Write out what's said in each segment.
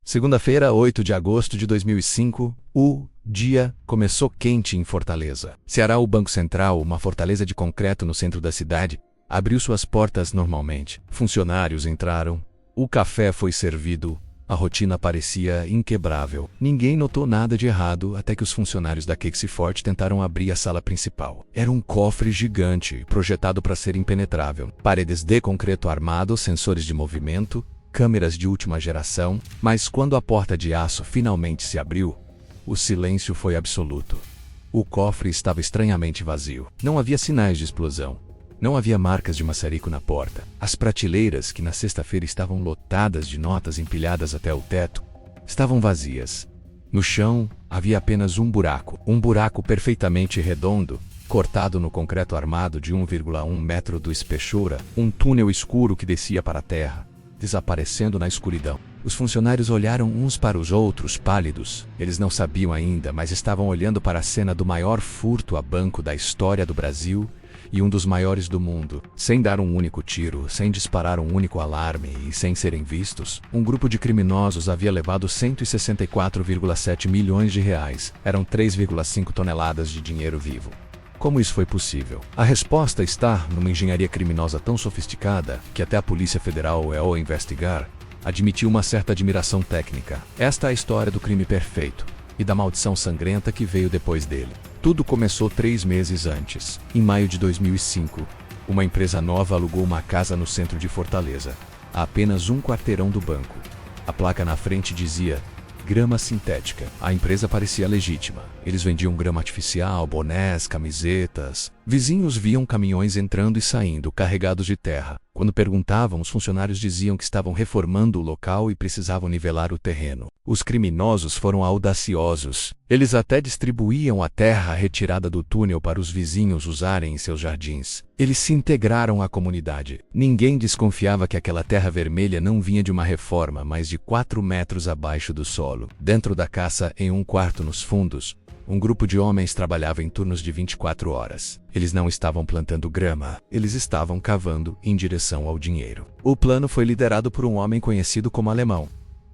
Segunda-feira, 8 de agosto de 2005, o dia começou quente em Fortaleza. Ceará, o Banco Central, uma fortaleza de concreto no centro da cidade, abriu suas portas normalmente. Funcionários entraram, o café foi servido, a rotina parecia inquebrável. Ninguém notou nada de errado até que os funcionários da Kexifort tentaram abrir a sala principal. Era um cofre gigante, projetado para ser impenetrável. Paredes de concreto armado, sensores de movimento, câmeras de última geração, mas quando a porta de aço finalmente se abriu, o silêncio foi absoluto. O cofre estava estranhamente vazio. Não havia sinais de explosão. Não havia marcas de maçarico na porta. As prateleiras, que na sexta-feira estavam lotadas de notas empilhadas até o teto, estavam vazias. No chão, havia apenas um buraco perfeitamente redondo, cortado no concreto armado de 1,1 metro de espessura, um túnel escuro que descia para a terra, desaparecendo na escuridão. Os funcionários olharam uns para os outros, pálidos. Eles não sabiam ainda, mas estavam olhando para a cena do maior furto a banco da história do Brasil e um dos maiores do mundo. Sem dar um único tiro, sem disparar um único alarme e sem serem vistos, um grupo de criminosos havia levado 164,7 milhões de reais. Eram 3,5 toneladas de dinheiro vivo. Como isso foi possível? A resposta está numa engenharia criminosa tão sofisticada que até a Polícia Federal, ao investigar, admitiu uma certa admiração técnica. Esta é a história do crime perfeito e da maldição sangrenta que veio depois dele. Tudo começou 3 meses antes. Em maio de 2005, uma empresa nova alugou uma casa no centro de Fortaleza, a apenas um quarteirão do banco. A placa na frente dizia grama sintética. A empresa parecia legítima. Eles vendiam grama artificial, bonés, camisetas. Vizinhos viam caminhões entrando e saindo, carregados de terra. Quando perguntavam, os funcionários diziam que estavam reformando o local e precisavam nivelar o terreno. Os criminosos foram audaciosos. Eles até distribuíam a terra retirada do túnel para os vizinhos usarem em seus jardins. Eles se integraram à comunidade. Ninguém desconfiava que aquela terra vermelha não vinha de uma reforma, mas de 4 metros abaixo do solo. Dentro da casa, em um quarto nos fundos, um grupo de homens trabalhava em turnos de 24 horas. Eles não estavam plantando grama, eles estavam cavando em direção ao dinheiro. O plano foi liderado por um homem conhecido como Alemão.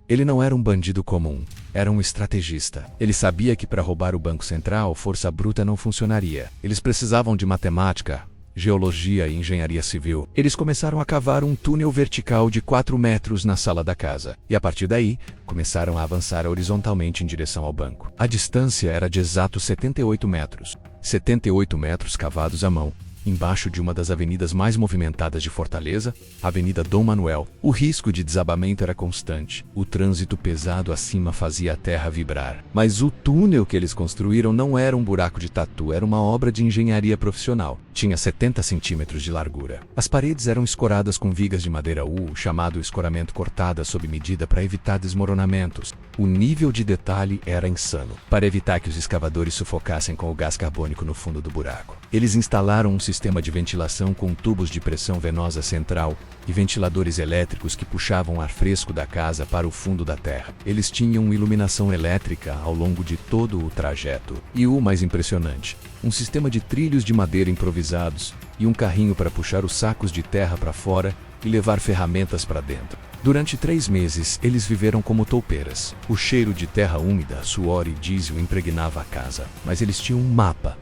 Ele não era um bandido comum, era um estrategista. Ele sabia que para roubar o Banco Central, força bruta não funcionaria. Eles precisavam de matemática, geologia e engenharia civil. Eles começaram a cavar um túnel vertical de 4 metros na sala da casa. E a partir daí, começaram a avançar horizontalmente em direção ao banco. A distância era de exatos 78 metros. 78 metros cavados à mão, embaixo de uma das avenidas mais movimentadas de Fortaleza, a Avenida Dom Manuel. O risco de desabamento era constante. O trânsito pesado acima fazia a terra vibrar. Mas o túnel que eles construíram não era um buraco de tatu, era uma obra de engenharia profissional. Tinha 70 centímetros de largura. As paredes eram escoradas com vigas de madeira U, chamado escoramento cortada sob medida para evitar desmoronamentos. O nível de detalhe era insano, para evitar que os escavadores sufocassem com o gás carbônico no fundo do buraco. Eles instalaram um sistema de ventilação com tubos de pressão venosa central e ventiladores elétricos que puxavam ar fresco da casa para o fundo da terra. Eles tinham iluminação elétrica ao longo de todo o trajeto. E o mais impressionante, um sistema de trilhos de madeira improvisados e um carrinho para puxar os sacos de terra para fora e levar ferramentas para dentro. Durante 3 meses, eles viveram como toupeiras. O cheiro de terra úmida, suor e diesel impregnava a casa. Mas eles tinham um mapa.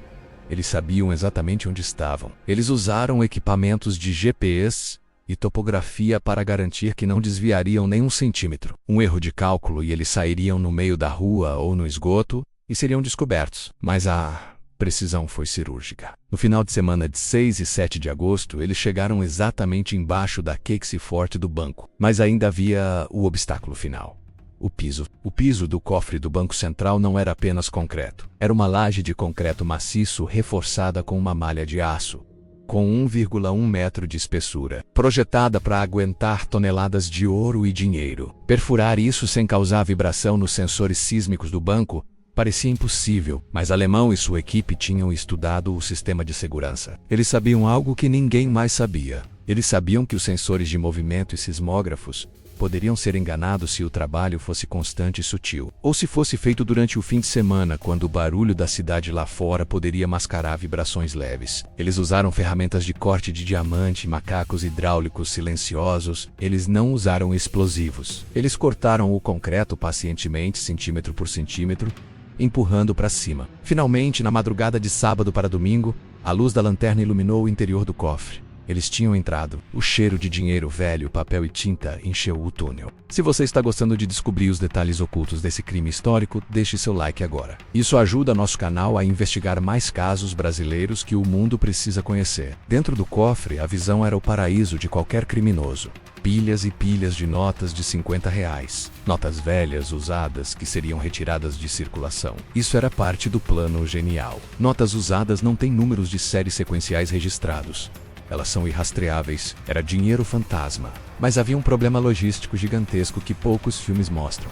Eles sabiam exatamente onde estavam. Eles usaram equipamentos de GPS e topografia para garantir que não desviariam nem 1 centímetro. Um erro de cálculo e eles sairiam no meio da rua ou no esgoto e seriam descobertos. Mas a precisão foi cirúrgica. No final de semana de 6 e 7 de agosto, eles chegaram exatamente embaixo da Kexifort do banco. Mas ainda havia o obstáculo final. O piso. O piso do cofre do Banco Central não era apenas concreto. Era uma laje de concreto maciço reforçada com uma malha de aço, com 1,1 metro de espessura, projetada para aguentar toneladas de ouro e dinheiro. Perfurar isso sem causar vibração nos sensores sísmicos do banco parecia impossível, mas Alemão e sua equipe tinham estudado o sistema de segurança. Eles sabiam algo que ninguém mais sabia. Eles sabiam que os sensores de movimento e sismógrafos Poderiam ser enganados se o trabalho fosse constante e sutil, ou se fosse feito durante o fim de semana, quando o barulho da cidade lá fora poderia mascarar vibrações leves. Eles usaram ferramentas de corte de diamante, macacos hidráulicos silenciosos. Eles não usaram explosivos. Eles cortaram o concreto pacientemente, centímetro por centímetro, empurrando para cima. Finalmente, na madrugada de sábado para domingo, a luz da lanterna iluminou o interior do cofre. Eles tinham entrado. O cheiro de dinheiro velho, papel e tinta encheu o túnel. Se você está gostando de descobrir os detalhes ocultos desse crime histórico, deixe seu like agora. Isso ajuda nosso canal a investigar mais casos brasileiros que o mundo precisa conhecer. Dentro do cofre, a visão era o paraíso de qualquer criminoso. Pilhas e pilhas de notas de R$ 50. Notas velhas, usadas, que seriam retiradas de circulação. Isso era parte do plano genial. Notas usadas não têm números de série sequenciais registrados. Elas são irrastreáveis. Era dinheiro fantasma. Mas havia um problema logístico gigantesco que poucos filmes mostram.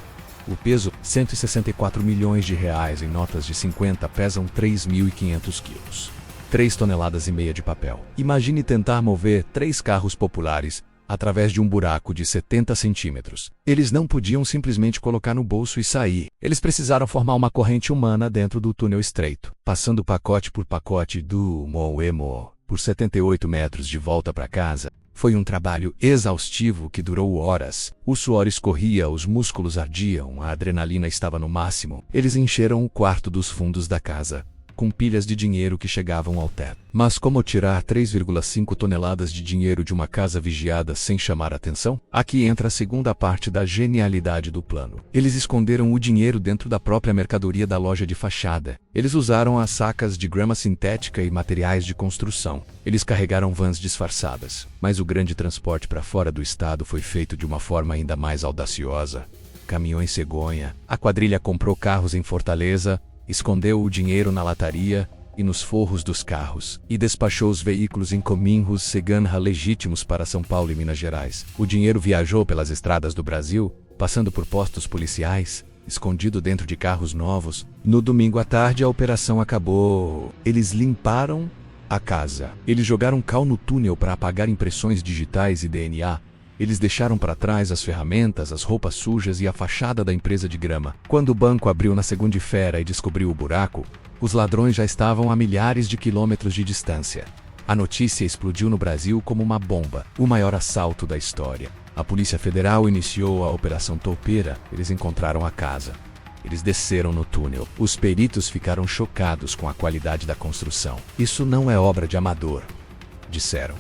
O peso, 164 milhões de reais em notas de 50, pesam 3.500 quilos. 3,5 toneladas de papel. Imagine tentar mover 3 carros populares através de um buraco de 70 centímetros. Eles não podiam simplesmente colocar no bolso e sair. Eles precisaram formar uma corrente humana dentro do túnel estreito, passando pacote por pacote do Moemo por 78 metros de volta para casa. Foi um trabalho exaustivo que durou horas. O suor escorria, os músculos ardiam, a adrenalina estava no máximo. Eles encheram o quarto dos fundos da casa, com pilhas de dinheiro que chegavam ao teto. Mas como tirar 3,5 toneladas de dinheiro de uma casa vigiada sem chamar atenção? Aqui entra a segunda parte da genialidade do plano. Eles esconderam o dinheiro dentro da própria mercadoria da loja de fachada. Eles usaram as sacas de grama sintética e materiais de construção. Eles carregaram vans disfarçadas. Mas o grande transporte para fora do estado foi feito de uma forma ainda mais audaciosa. Caminhões cegonha. A quadrilha comprou carros em Fortaleza, escondeu o dinheiro na lataria e nos forros dos carros, e despachou os veículos em Cominhos Seganha legítimos para São Paulo e Minas Gerais. O dinheiro viajou pelas estradas do Brasil, passando por postos policiais, escondido dentro de carros novos. No domingo à tarde a operação acabou. Eles limparam a casa. Eles jogaram cal no túnel para apagar impressões digitais e DNA. Eles deixaram para trás as ferramentas, as roupas sujas e a fachada da empresa de grama. Quando o banco abriu na segunda-feira e descobriu o buraco, os ladrões já estavam a milhares de quilômetros de distância. A notícia explodiu no Brasil como uma bomba, o maior assalto da história. A Polícia Federal iniciou a Operação Toupeira. Eles encontraram a casa. Eles desceram no túnel. Os peritos ficaram chocados com a qualidade da construção. Isso não é obra de amador, disseram.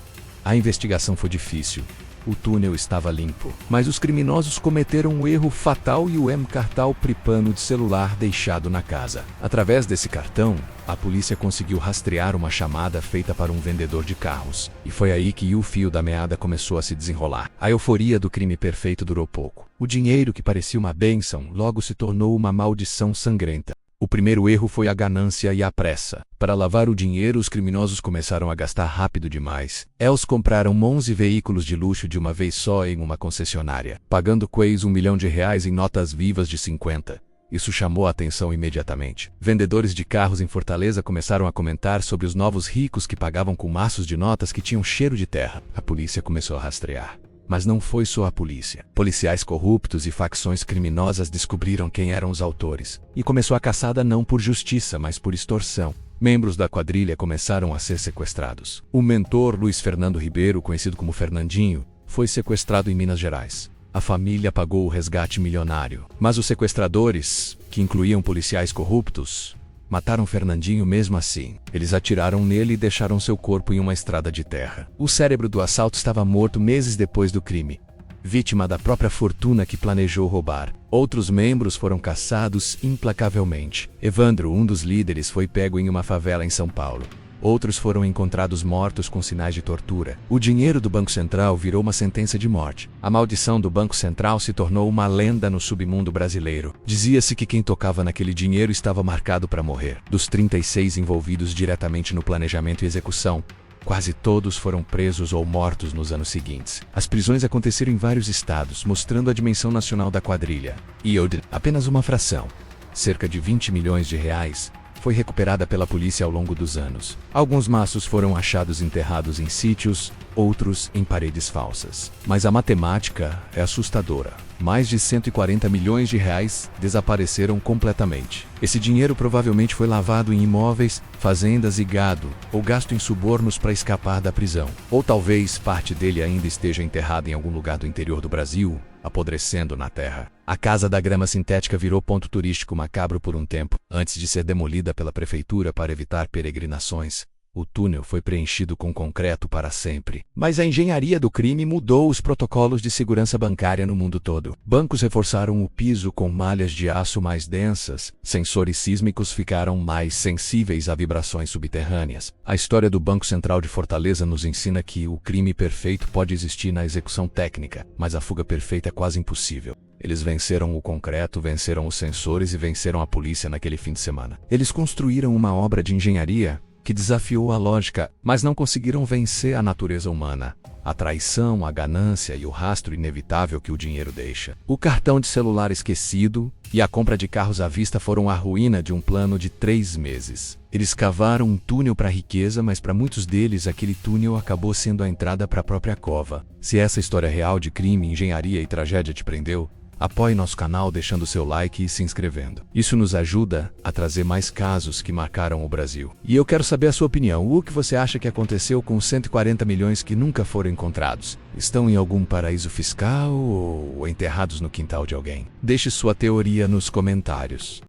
A investigação foi difícil. O túnel estava limpo, mas os criminosos cometeram um erro fatal e o cartão prepano de celular deixado na casa. Através desse cartão, a polícia conseguiu rastrear uma chamada feita para um vendedor de carros. E foi aí que o fio da meada começou a se desenrolar. A euforia do crime perfeito durou pouco. O dinheiro que parecia uma bênção logo se tornou uma maldição sangrenta. O primeiro erro foi a ganância e a pressa. Para lavar o dinheiro, os criminosos começaram a gastar rápido demais. Eles compraram 11 veículos de luxo de uma vez só em uma concessionária, pagando quase R$ 1 milhão em notas vivas de 50. Isso chamou a atenção imediatamente. Vendedores de carros em Fortaleza começaram a comentar sobre os novos ricos que pagavam com maços de notas que tinham cheiro de terra. A polícia começou a rastrear. Mas não foi só a polícia. Policiais corruptos e facções criminosas descobriram quem eram os autores. E começou a caçada não por justiça, mas por extorsão. Membros da quadrilha começaram a ser sequestrados. O mentor Luiz Fernando Ribeiro, conhecido como Fernandinho, foi sequestrado em Minas Gerais. A família pagou o resgate milionário. Mas os sequestradores, que incluíam policiais corruptos, mataram Fernandinho mesmo assim. Eles atiraram nele e deixaram seu corpo em uma estrada de terra. O cérebro do assalto estava morto meses depois do crime, vítima da própria fortuna que planejou roubar. Outros membros foram caçados implacavelmente. Evandro, um dos líderes, foi pego em uma favela em São Paulo. Outros foram encontrados mortos com sinais de tortura. O dinheiro do Banco Central virou uma sentença de morte. A maldição do Banco Central se tornou uma lenda no submundo brasileiro. Dizia-se que quem tocava naquele dinheiro estava marcado para morrer. Dos 36 envolvidos diretamente no planejamento e execução, quase todos foram presos ou mortos nos anos seguintes. As prisões aconteceram em vários estados, mostrando a dimensão nacional da quadrilha. E apenas uma fração, cerca de 20 milhões de reais, foi recuperada pela polícia ao longo dos anos. Alguns maços foram achados enterrados em sítios, outros em paredes falsas. Mas a matemática é assustadora. Mais de 140 milhões de reais desapareceram completamente. Esse dinheiro provavelmente foi lavado em imóveis, fazendas e gado, ou gasto em subornos para escapar da prisão. Ou talvez parte dele ainda esteja enterrado em algum lugar do interior do Brasil, apodrecendo na terra. A Casa da Grama Sintética virou ponto turístico macabro por um tempo, antes de ser demolida pela prefeitura para evitar peregrinações. O túnel foi preenchido com concreto para sempre. Mas a engenharia do crime mudou os protocolos de segurança bancária no mundo todo. Bancos reforçaram o piso com malhas de aço mais densas, sensores sísmicos ficaram mais sensíveis a vibrações subterrâneas. A história do Banco Central de Fortaleza nos ensina que o crime perfeito pode existir na execução técnica, mas a fuga perfeita é quase impossível. Eles venceram o concreto, venceram os sensores e venceram a polícia naquele fim de semana. Eles construíram uma obra de engenharia que desafiou a lógica, mas não conseguiram vencer a natureza humana, a traição, a ganância e o rastro inevitável que o dinheiro deixa. O cartão de celular esquecido e a compra de carros à vista foram a ruína de um plano de 3 meses. Eles cavaram um túnel para a riqueza, mas para muitos deles aquele túnel acabou sendo a entrada para a própria cova. Se essa história real de crime, engenharia e tragédia te prendeu, apoie nosso canal deixando seu like e se inscrevendo. Isso nos ajuda a trazer mais casos que marcaram o Brasil. E eu quero saber a sua opinião. O que você acha que aconteceu com os 140 milhões que nunca foram encontrados? Estão em algum paraíso fiscal ou enterrados no quintal de alguém? Deixe sua teoria nos comentários.